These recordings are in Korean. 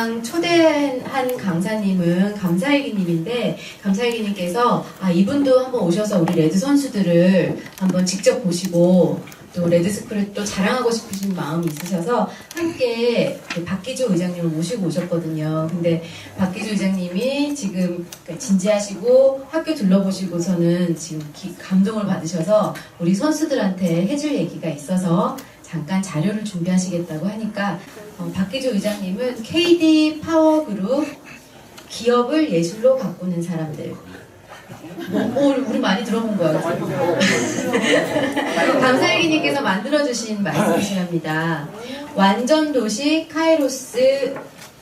저희랑 초대한 강사님은 감사일기님인데, 감사일기님께서 이분도 한번 오셔서 우리 레드 선수들을 한번 직접 보시고 또 레드스쿨을 또 자랑하고 싶으신 마음이 있으셔서 함께 박기주 의장님을 모시고 오셨거든요. 근데 박기주 의장님이 지금 진지하시고 학교 둘러보시고서는 지금 감동을 받으셔서 우리 선수들한테 해줄 얘기가 있어서 잠깐 자료를 준비하시겠다고 하니까 박기주 의장님은 KD 파워그룹 기업을 예술로 바꾸는 사람들, 우리 많이 들어본 거예요. 감사일기님께서 만들어주신 말씀이시랍니다. 완전도시 카이로스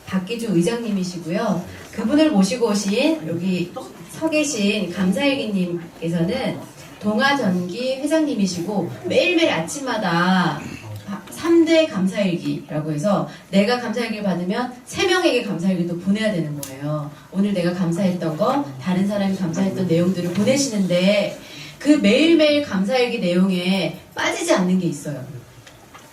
박기주 의장님이시고요. 그분을 모시고 오신 여기 서 계신 감사일기님께서는 동아전기 회장님이시고 매일매일 아침마다 3대 감사일기라고 해서 내가 감사일기를 받으면 3명에게 감사일기도 보내야 되는 거예요. 오늘 내가 감사했던 거, 다른 사람이 감사했던 내용들을 보내시는데 그 매일매일 감사일기 내용에 빠지지 않는 게 있어요.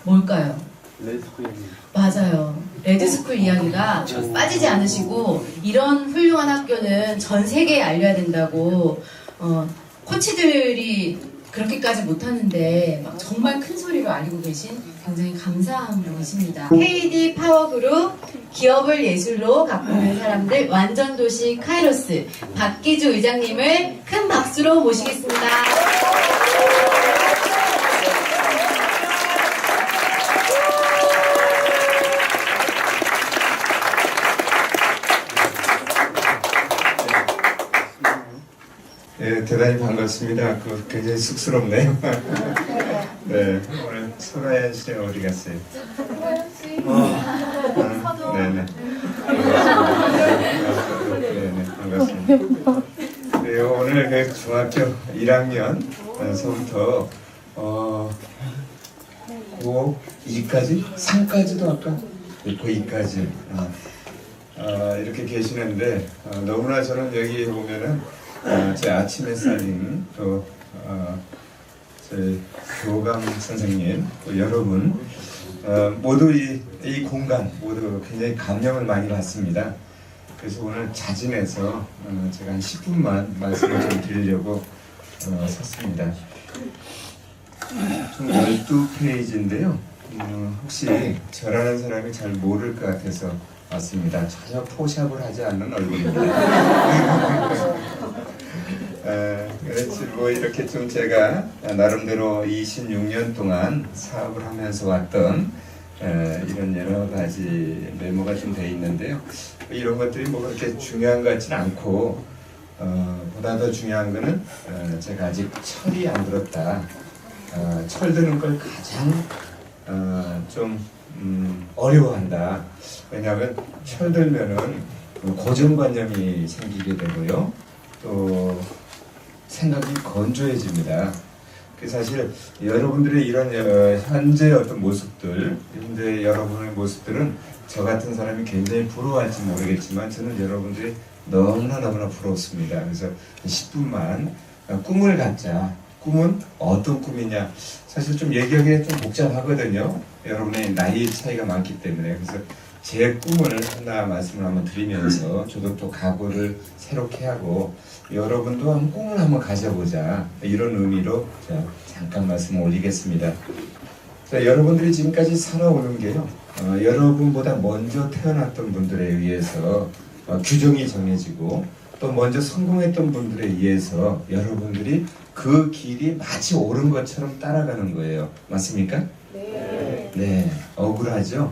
뭘까요? 레드스쿨. 맞아요. 레드스쿨 이야기가 빠지지 않으시고 이런 훌륭한 학교는 전 세계에 알려야 된다고 코치들이 그렇게까지 못하는데 막 정말 큰 소리로 알리고 계신 굉장히 감사한 분이십니다. KD 파워그룹 기업을 예술로 바꾸는 사람들 완전도시 카이로스 박기주 의장님을 큰 박수로 모시겠습니다. 네, 대단히 반갑습니다. 굉장히 쑥스럽네요. 네, 오늘 소라연 씨 어디 갔어요? 네네. 네네, 반갑습니다. 네, 오늘 그 중학교 1학년서부터 고2까지? 3까지도 아까? 고2까지 이렇게 계시는데 너무나 저는 여기 보면은 제 아침 햇살님 또 저희 교감 선생님 또 여러분 모두 이 공간 모두 굉장히 감명을 많이 받습니다. 그래서 오늘 자진해서 제가 한 10분만 말씀을 좀 드리려고 섰습니다. 총 12페이지인데요. 혹시 저라는 사람이 잘 모를 것 같아서 왔습니다. 전혀 포샵을 하지 않는 얼굴입니다. 뭐 이렇게 좀 제가 나름대로 26년 동안 사업을 하면서 왔던 이런 여러 가지 메모가 좀 돼 있는데요. 이런 것들이 뭐 그렇게 중요한 것 같지는 않고 보다 더 중요한 거는 제가 아직 철이 안 들었다. 철드는 걸 가장 좀 어려워한다. 왜냐하면 철들면은 고정관념이 생기게 되고요. 또 생각이 건조해집니다. 그 사실 여러분들의 이런 현재 어떤 모습들, 현재 여러분의 모습들은 저 같은 사람이 굉장히 부러워할지 모르겠지만 저는 여러분들이 너무나 부럽습니다. 그래서 10분만 꿈을 갖자. 꿈은 어떤 꿈이냐? 사실 좀 얘기하기가 좀 복잡하거든요. 여러분의 나이 차이가 많기 때문에. 그래서 제 꿈을 하나 말씀을 한번 드리면서 저도 또 각오를 새롭게 하고 여러분도 한번 꿈을 한번 가져보자 이런 의미로 잠깐 말씀을 올리겠습니다. 자, 여러분들이 지금까지 살아오는 게요 여러분보다 먼저 태어났던 분들에 의해서 규정이 정해지고 또 먼저 성공했던 분들에 의해서 여러분들이 그 길이 마치 옳은 것처럼 따라가는 거예요. 맞습니까? 네. 네, 억울하죠?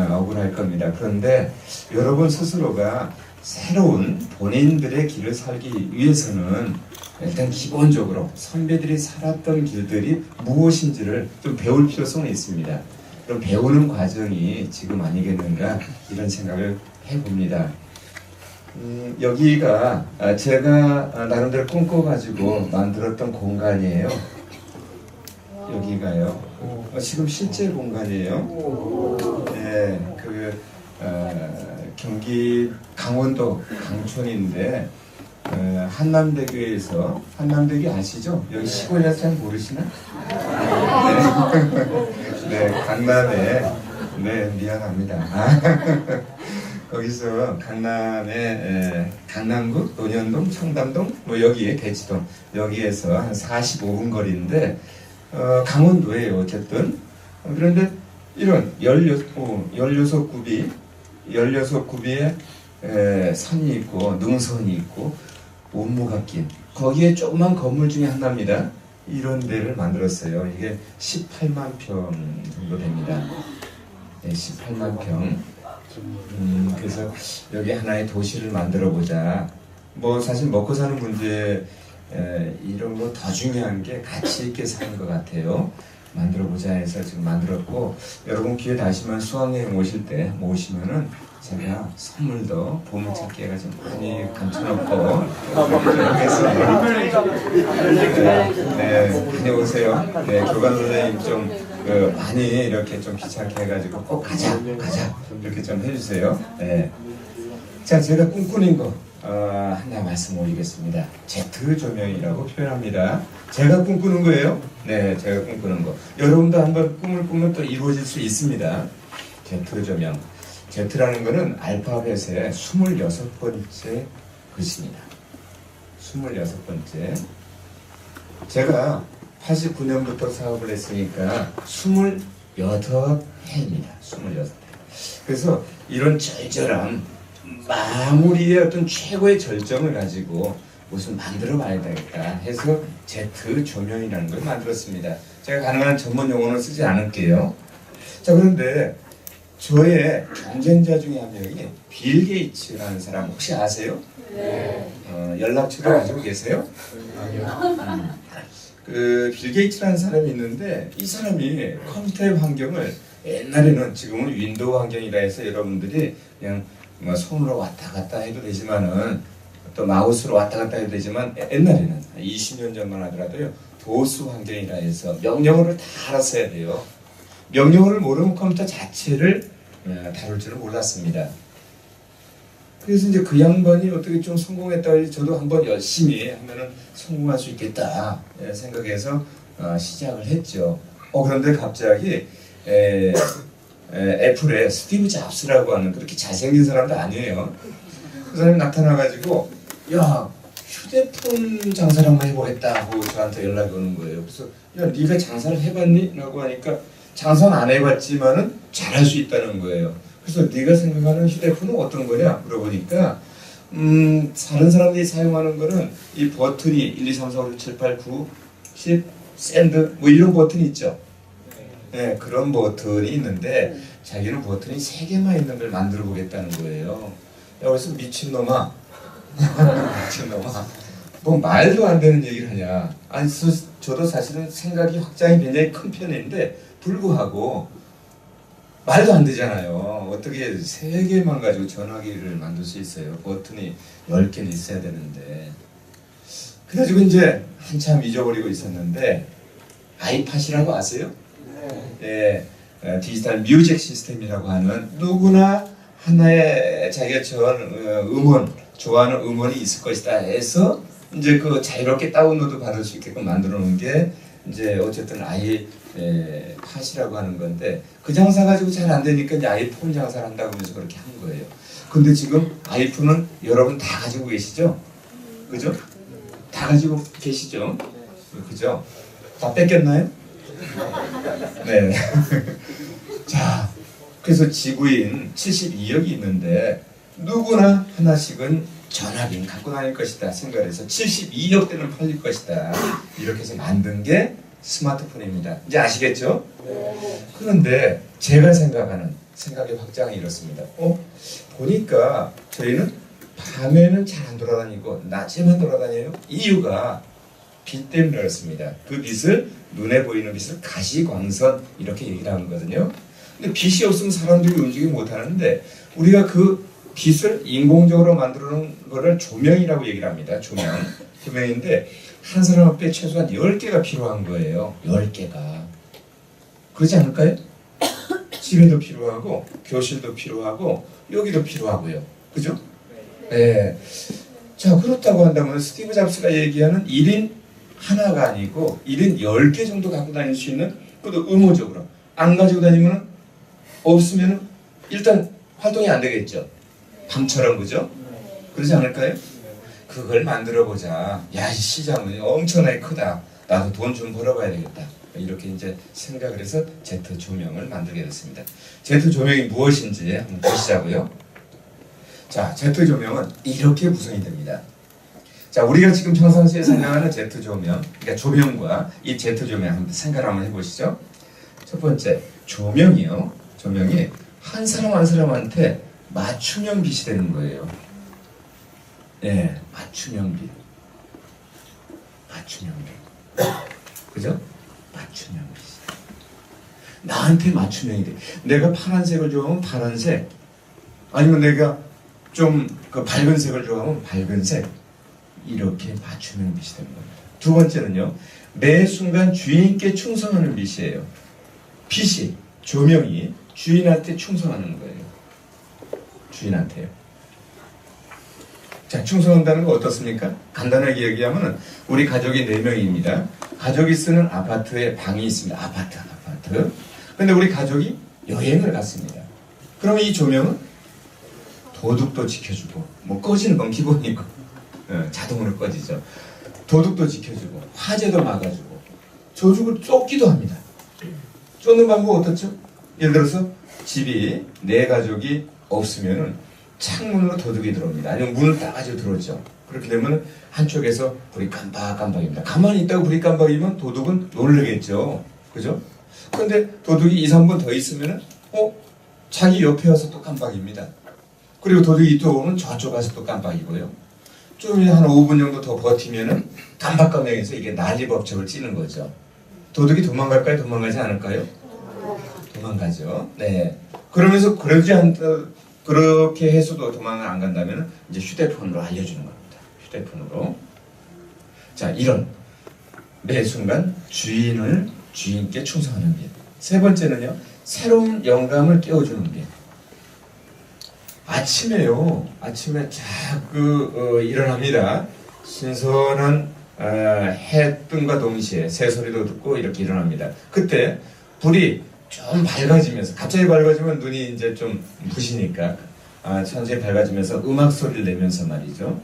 억울할 겁니다. 그런데 여러분 스스로가 새로운 본인들의 길을 살기 위해서는 일단 기본적으로 선배들이 살았던 길들이 무엇인지를 좀 배울 필요성이 있습니다. 그럼 배우는 과정이 지금 아니겠는가 이런 생각을 해봅니다. 여기가 제가 나름대로 꿈꿔가지고 만들었던 공간이에요. 여기가요. 지금 실제 공간이에요. 네, 경기 강원도 강촌인데 한남대교에서 한남대교 아시죠? 여기 시골이라서 잘 모르시나? 네, 네 강남에 네, 미안합니다. 거기서 강남의 강남구, 논현동, 청담동, 뭐 여기에 대치동 여기에서 한 45분 거리인데 강원도예요. 어쨌든 그런데 이런 16굽이에 산이 있고 능선이 있고 온무가 낀 거기에 조그만 건물 중에 하나입니다. 이런 데를 만들었어요. 이게 18만 평 정도 됩니다. 네, 18만 평. 그래서 여기 하나의 도시를 만들어 보자. 뭐 사실 먹고 사는 문제 이런 거 더 중요한 게 가치 있게 사는 것 같아요. 만들어 보자 해서 지금 만들었고, 여러분 기회 나시면 수학여행 오실 때 모시면은 제가 선물도 보물찾기 해가지고 많이 감춰놓고 그래서 네, 많이 오세요. 네, 교관 선생님 좀 많이 이렇게 좀 귀찮게 해가지고 꼭 가자 이렇게 좀 해주세요. 네. 자, 제가 꿈꾸는 거 하나 말씀 올리겠습니다. 제트 조명이라고 표현합니다. 제가 꿈꾸는 거예요. 네, 제가 꿈꾸는 거. 여러분도 한번 꿈을 꾸면 또 이루어질 수 있습니다. 제트 조명. Z라는 거는 알파벳의 26번째 글씨입니다. 26번째. 제가 89년부터 사업을 했으니까 28해입니다. 26해. 그래서 이런 절절한 마무리의 어떤 최고의 절정을 가지고 무슨 만들어 봐야 되겠다 해서 Z 조명이라는 걸 만들었습니다. 제가 가능한 전문 용어는 쓰지 않을게요. 자, 그런데 저의 경쟁자 중에 한 명이 빌 게이츠라는 사람 혹시 아세요? 네. 연락처를 가지고 계세요? 그 빌 게이츠라는 사람이 있는데 이 사람이 컴퓨터의 환경을 옛날에는 지금은 윈도우 환경이라 해서 여러분들이 그냥 뭐 손으로 왔다 갔다 해도 되지만은 또 마우스로 왔다 갔다 해도 되지만 옛날에는 20년 전만 하더라도요 도스 환경이라 해서 명령어를 다 알아서 해야 돼요. 명령어를 모르면 컴퓨터 자체를 다룰 줄은 몰랐습니다. 그래서 이제 그 양반이 어떻게 좀 성공했다 해서 저도 한번 열심히 하면은 성공할 수 있겠다 생각해서 시작을 했죠. 그런데 갑자기 애플의 스티브 잡스라고 하는 그렇게 잘생긴 사람도 아니에요. 그 사람이 나타나가지고 야, 휴대폰 장사를 한번 해보겠다 하고 저한테 연락이 오는 거예요. 그래서 야, 네가 장사를 해봤니? 라고 하니까 장사는 안 해봤지만은 잘할 수 있다는 거예요. 그래서 네가 생각하는 휴대폰은 어떤 거냐? 물어보니까 다른 사람들이 사용하는 거는 이 버튼이 1, 2, 3, 4, 5, 6, 7, 8, 9, 10, 샌드 뭐 이런 버튼이 있죠. 네, 그런 버튼이 있는데 자기는 버튼이 3개만 있는 걸 만들어 보겠다는 거예요. 그래서 미친놈아 미친놈아 뭐 말도 안 되는 얘기를 하냐. 아니 저도 사실은 생각이 확장이 굉장히 큰 편인데 불구하고 말도 안 되잖아요. 어떻게 3개만 가지고 전화기를 만들 수 있어요. 버튼이 10개는 있어야 되는데. 그래가지고 이제 한참 잊어버리고 있었는데 아이팟이라고 아세요? 네. 디지털 뮤직 시스템이라고 하는 누구나 하나의 자기가 좋아하는 음원이 있을 것이다 해서 이제 그 자유롭게 다운로드 받을 수 있게끔 만들어 놓은 게 이제 어쨌든 아이팟이라고 하는 건데 그 장사 가지고 잘 안 되니까 이제 아이폰 장사를 한다고 하면서 그렇게 한 거예요. 근데 지금 아이폰은 여러분 다 가지고 계시죠? 그죠? 다 가지고 계시죠? 그죠? 다 뺏겼나요? 네. 자, 그래서 지구인 72억이 있는데 누구나 하나씩은 전화기는 갖고 다닐 것이다 생각해서 72억 대는 팔릴 것이다 이렇게 해서 만든 게 스마트폰입니다. 이제 아시겠죠? 네. 그런데 제가 생각하는 생각의 확장이 이렇습니다. 보니까 저희는 밤에는 잘 안 돌아다니고 낮에만 돌아다녀요. 이유가 빛 때문에 그렇습니다. 그 빛을 눈에 보이는 빛을 가시광선 이렇게 얘기를 하는 거거든요. 근데 빛이 없으면 사람들이 움직이지 못하는데 우리가 그 빛을 인공적으로 만들어 놓은 거를 조명이라고 얘기를 합니다. 조명인데 한 사람 앞에 최소한 10개가 필요한 거예요. 10개가. 그렇지 않을까요? 집에도 필요하고 교실도 필요하고 여기도 필요하고요. 그죠? 네. 자, 그렇다고 한다면 스티브 잡스가 얘기하는 1인 하나가 아니고 1인 10개 정도 갖고 다닐 수 있는 그것도 의무적으로 안 가지고 다니면 없으면 일단 활동이 안 되겠죠. 밤처럼 그죠? 그러지 않을까요? 그걸 만들어 보자. 야, 이 시장은 엄청나게 크다. 나도 돈 좀 벌어봐야 되겠다. 이렇게 이제 생각을 해서 제트 조명을 만들게 됐습니다. 제트 조명이 무엇인지 한번 보시자고요. 자, 제트 조명은 이렇게 구성이 됩니다. 자, 우리가 지금 평상시에 생각하는 제트 조명, 그러니까 조명과 이 제트 조명 한번 생각을 한번 해보시죠. 첫 번째, 조명이요. 조명이 한 사람 한 사람한테 맞춤형 빛이 되는 거예요. 네, 맞춤형 빛. 맞춤형 빛. 그죠? 맞춤형 빛. 나한테 맞춤형이 돼. 내가 파란색을 좋아하면 파란색, 아니면 내가 좀 그 밝은 색을 좋아하면 밝은 색, 이렇게 맞춤형 빛이 되는 겁니다. 두 번째는요, 매 순간 주인께 충성하는 빛이에요. 빛이, 조명이 주인한테 충성하는 거예요. 주인한테요. 자, 충성한다는 거 어떻습니까? 간단하게 얘기하면 우리 가족이 4명입니다. 가족이 쓰는 아파트에 방이 있습니다. 아파트. 근데 우리 가족이 여행을 갔습니다. 그러면 이 조명은 도둑도 지켜주고, 뭐 꺼지는 건 기본이고, 자동으로 꺼지죠. 도둑도 지켜주고, 화재도 막아주고, 저주고 쫓기도 합니다. 쫓는 방법 어떻죠? 예를 들어서 집이 내 가족이 없으면은 창문으로 도둑이 들어옵니다. 아니면 문을 따가지고 들어오죠. 그렇게 되면 한쪽에서 불이 깜빡깜빡입니다. 가만히 있다고 불이 깜빡이면 도둑은 놀라겠죠. 그죠? 근데 도둑이 2, 3분 더 있으면은 자기 옆에 와서 또 깜빡입니다. 그리고 도둑이 이쪽 오면 저쪽 가서 또 깜빡이고요. 좀 한 5분 정도 더 버티면은 깜빡깜빡해서 이게 난리법석을 찌는 거죠. 도둑이 도망갈까요? 도망가지 않을까요? 도망가죠. 네. 그러면서 그렇게 해서도 도망을 안 간다면 이제 휴대폰으로 알려주는 겁니다. 휴대폰으로. 자, 이런 매 순간 주인께 충성하는 빛. 세 번째는요, 새로운 영감을 깨워주는 빛. 아침에 자꾸 일어납니다. 신선한 해 뜸과 동시에 새소리도 듣고 이렇게 일어납니다. 그때 불이 좀 밝아지면서, 갑자기 밝아지면 눈이 이제 좀 부시니까 천천히 밝아지면서 음악 소리를 내면서 말이죠.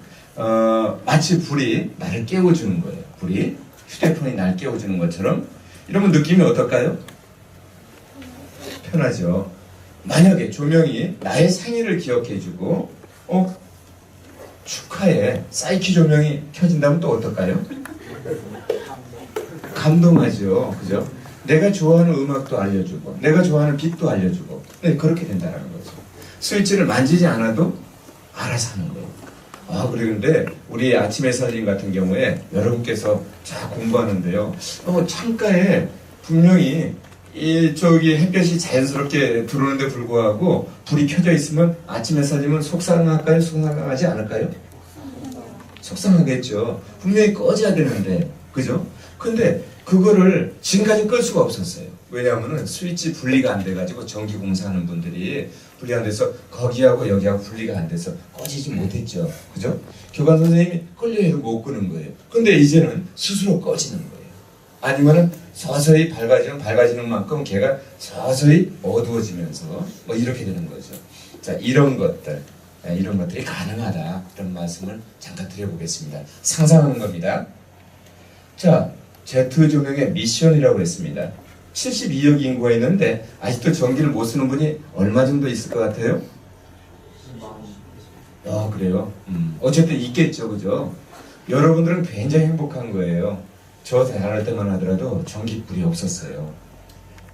마치 불이 나를 깨워주는 거예요. 불이 휴대폰이 나를 깨워주는 것처럼. 이러면 느낌이 어떨까요? 편하죠. 만약에 조명이 나의 생일을 기억해주고 축하해 사이키 조명이 켜진다면 또 어떨까요? 감동하죠. 그죠? 내가 좋아하는 음악도 알려주고 내가 좋아하는 빛도 알려주고, 네, 그렇게 된다는 거죠. 스위치를 만지지 않아도 알아서 하는 거예요. 그런데 우리 아침의 살림 같은 경우에 여러분께서 자 공부하는데요, 창가에 분명히 저기 햇볕이 자연스럽게 들어오는데 불구하고 불이 켜져 있으면 아침 햇살이면 속상할까요? 속상하지 않을까요? 속상하겠죠. 분명히 꺼져야 되는데, 그죠? 근데 그거를 지금까지 끌 수가 없었어요. 왜냐하면 스위치 분리가 안 돼가지고 전기 공사하는 분들이 분리 안 돼서 거기하고 여기하고 분리가 안 돼서 꺼지지 못했죠. 그죠? 교관 선생님이 끌려해도 못 끄는 거예요. 근데 이제는 스스로 꺼지는 거예요. 아니면은 서서히 밝아지는 만큼 걔가 서서히 어두워지면서 뭐 이렇게 되는 거죠. 자, 이런 것들이 가능하다, 이런 말씀을 잠깐 드려보겠습니다. 상상하는 겁니다. 자, 제트 조명의 미션이라고 했습니다. 72억 인구가 있는데 아직도 전기를 못 쓰는 분이 얼마 정도 있을 것 같아요? 그래요? 어쨌든 있겠죠, 그죠? 여러분들은 굉장히 행복한 거예요. 저 대학할 때만 하더라도 전기불이 없었어요.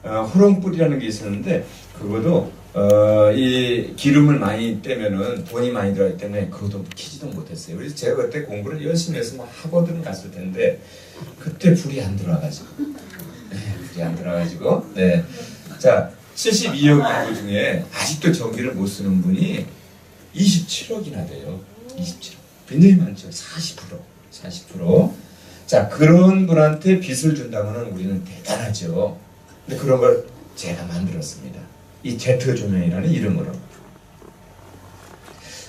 호롱불이라는 게 있었는데 그것도 이 기름을 많이 빼면은 돈이 많이 들어가기 때문에 그것도 키지도 못했어요. 그래서 제가 그때 공부를 열심히 해서 뭐 학원들은 갔을 텐데 그때 불이 안 들어와가지고, 네. 자, 72억 인구 중에 아직도 전기를 못 쓰는 분이 27억이나 돼요. 27억. 굉장히 많죠. 40%. 자, 그런 분한테 빚을 준다면 우리는 대단하죠. 근데 그런 걸 제가 만들었습니다. 이 제트 조명이라는 이름으로.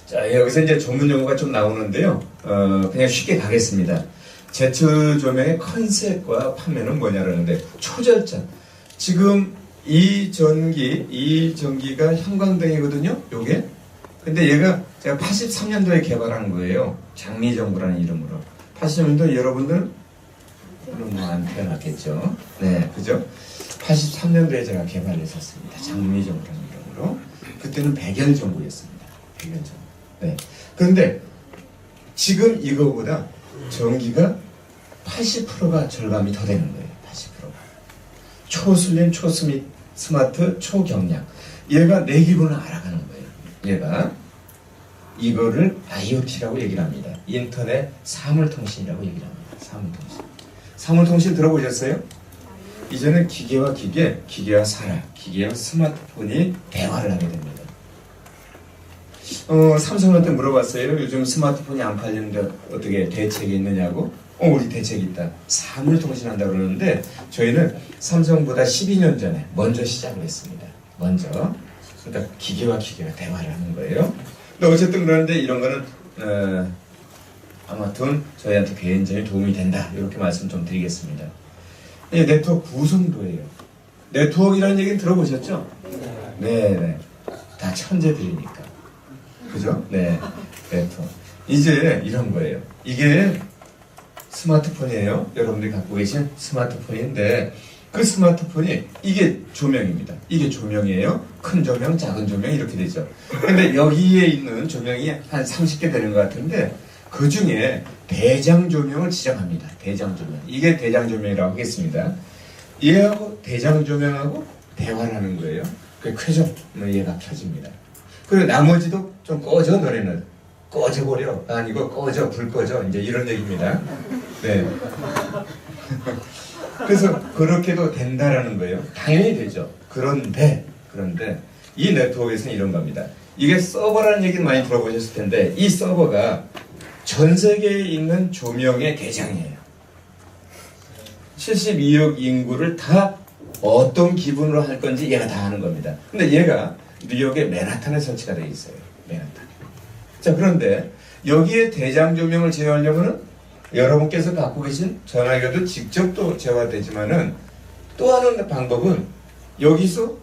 자, 여기서 이제 전문 용어가 좀 나오는데요. 그냥 쉽게 가겠습니다. 제트 조명의 컨셉과 판매는 뭐냐라는데, 초절정. 지금 이 전기가 형광등이거든요. 요게. 근데 얘가 제가 83년도에 개발한 거예요. 장미정부라는 이름으로. 83년도 여러분들 그럼 뭐안 태어났겠죠. 네, 그죠? 83년도에 제가 개발했었습니다. 장미정부라는 이름으로. 그때는 백열전구였습니다. 백열전구. 네. 그런데 지금 이거보다 전기가 80%가 절감이 더 되는 거예요. 80%가. 초슬림, 스마트, 초경량. 얘가 내 기분을 알아가는 거예요. 얘가 이거를 IoT라고 얘기를 합니다. 인터넷 사물통신이라고 얘기를 합니다. 사물통신. 사물통신 들어보셨어요? 이제는 기계와 기계, 기계와 사람, 기계와 스마트폰이 대화를 하게 됩니다. 삼성한테 물어봤어요. 요즘 스마트폰이 안 팔리는데 어떻게 대책이 있느냐고. 우리 대책이 있다. 사물통신한다 그러는데 저희는 삼성보다 12년 전에 먼저 시작을 했습니다. 먼저. 그러니까 기계와 기계가 대화를 하는 거예요. 근데 어쨌든 그러는데 이런 거는 아무튼 저희한테 굉장히 도움이 된다. 이렇게 말씀 좀 드리겠습니다. 네트워크 구성도예요. 네트워크라는 얘기는 들어보셨죠? 네. 다 천재들이니까. 그죠? 네. 네트워크. 이제 이런 거예요. 이게 스마트폰이에요. 여러분들이 갖고 계신 스마트폰인데 그 스마트폰이 이게 조명입니다. 이게 조명이에요. 큰 조명, 작은 조명 이렇게 되죠. 근데 여기에 있는 조명이 한 30개 되는 것 같은데 그 중에 대장 조명을 지정합니다. 대장 조명. 이게 대장 조명이라고 하겠습니다. 얘하고 대장 조명하고 대화를 하는 거예요. 그 켜져. 얘가 켜집니다. 그리고 나머지도 좀 꺼져 너네는. 꺼져버려. 아니고 꺼져. 불 꺼져. 이제 이런 얘기입니다. 네. 그래서 그렇게도 된다라는 거예요. 당연히 되죠. 그런데 이 네트워크에서는 이런 겁니다. 이게 서버라는 얘기는 많이 들어보셨을 텐데 이 서버가 전 세계에 있는 조명의 대장이에요. 72억 인구를 다 어떤 기분으로 할 건지 얘가 다 하는 겁니다. 근데 얘가 뉴욕의 맨하탄에 설치가 되어 있어요. 맨하탄. 자, 그런데 여기에 대장 조명을 제어하려면은 여러분께서 갖고 계신 전화기도 직접 또 제어되지만은 또 하는 방법은 여기서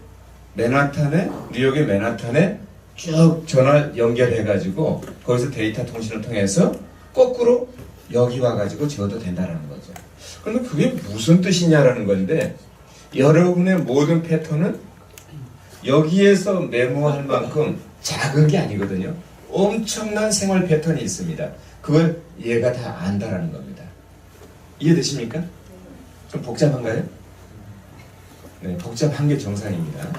뉴욕의 맨하탄에 쭉 전화 연결해가지고 거기서 데이터 통신을 통해서 거꾸로 여기 와가지고 지어도 된다라는 거죠. 그런데 그게 무슨 뜻이냐라는 건데 여러분의 모든 패턴은 여기에서 메모할 만큼 작은 게 아니거든요. 엄청난 생활 패턴이 있습니다. 그걸 얘가 다 안다라는 겁니다. 이해되십니까? 좀 복잡한가요? 네, 복잡한 게 정상입니다.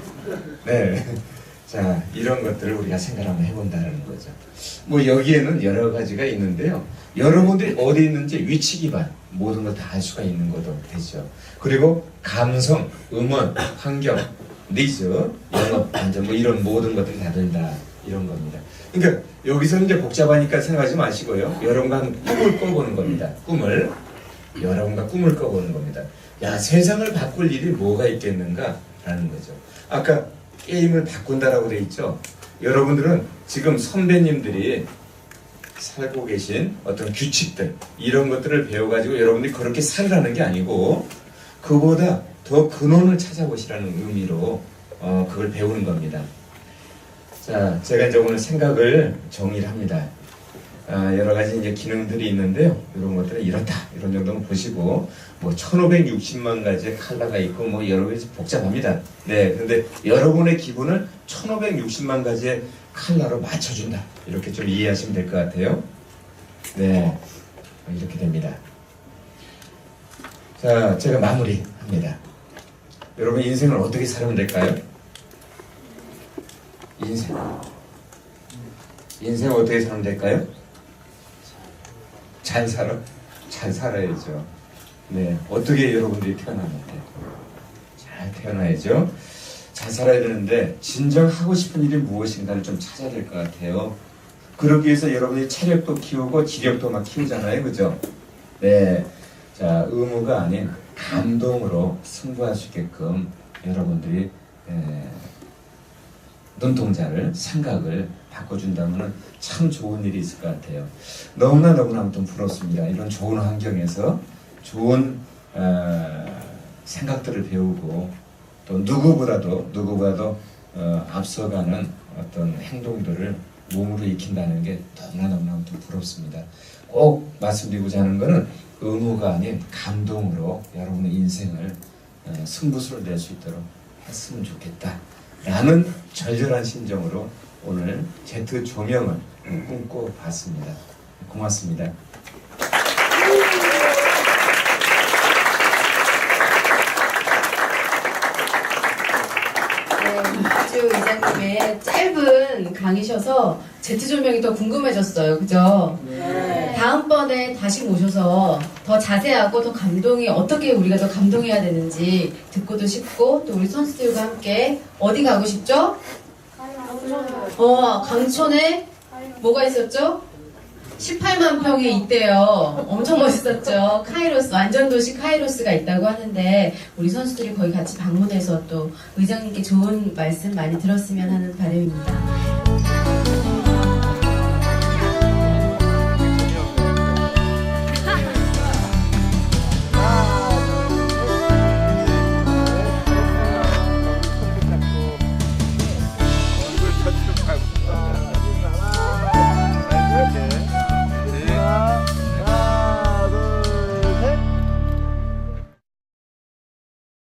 네. 자, 이런 것들을 우리가 생각을 한번 해본다는 거죠. 뭐 여기에는 여러 가지가 있는데요. 여러분들이 어디 있는지 위치 기반 모든 걸 다 알 수가 있는 것도 되죠. 그리고 감성, 음원, 환경, 니즈, 영업, 안전 뭐 이런 모든 것들이 다 된다 이런 겁니다. 그러니까 여기서는 이제 복잡하니까 생각하지 마시고요. 여러분과 꿈을 꿔보는 겁니다. 여러분과 꿈을 꿔보는 겁니다. 야, 세상을 바꿀 일이 뭐가 있겠는가 라는 거죠. 아까 게임을 바꾼다라고 돼 있죠. 여러분들은 지금 선배님들이 살고 계신 어떤 규칙들 이런 것들을 배워가지고 여러분들이 그렇게 살으라는 게 아니고 그보다 더 근원을 찾아보시라는 의미로 그걸 배우는 겁니다. 자, 제가 이제 오늘 생각을 정리를 합니다. 여러 가지 이제 기능들이 있는데요. 이런 것들은 이렇다. 이런 정도는 보시고, 뭐, 1560만 가지의 컬러가 있고, 뭐, 여러 가지 복잡합니다. 네. 근데 여러분의 기분을 1560만 가지의 컬러로 맞춰준다. 이렇게 좀 이해하시면 될 것 같아요. 네. 이렇게 됩니다. 자, 제가 마무리합니다. 여러분, 인생을 어떻게 살면 될까요? 인생 어떻게 살면 될까요? 잘 살아야죠. 네, 어떻게 여러분들이 태어났는데 잘 태어나야죠. 잘 살아야 되는데 진정 하고 싶은 일이 무엇인가를 좀 찾아야 될 것 같아요. 그러기 위해서 여러분이 체력도 키우고 지력도 막 키우잖아요, 그죠? 네, 자, 의무가 아닌 감동으로 승부할 수 있게끔 여러분들이 눈동자를, 생각을 바꿔준다면 참 좋은 일이 있을 것 같아요. 너무나 아무튼 부럽습니다. 이런 좋은 환경에서 좋은 생각들을 배우고 또 누구보다도 앞서가는 어떤 행동들을 몸으로 익힌다는 게 너무나 또 부럽습니다. 꼭 말씀드리고자 하는 것은 의무가 아닌 감동으로 여러분의 인생을 승부수를 낼 수 있도록 했으면 좋겠다라는 절절한 심정으로 오늘 제트 조명을 꿈꿔봤습니다. 고맙습니다. 이주 이장님의 짧은 강의셔서 제트 조명이 더 궁금해졌어요. 그죠? 네. 다음번에 다시 모셔서 더 자세하고 더 감동이 어떻게 우리가 더 감동해야 되는지 듣고도 싶고 또 우리 선수들과 함께 어디 가고 싶죠? 강촌에 뭐가 있었죠? 18만 평이 있대요. 엄청 멋있었죠. 카이로스, 완전도시 카이로스가 있다고 하는데 우리 선수들이 거기 같이 방문해서 또 의장님께 좋은 말씀 많이 들었으면 하는 바람입니다.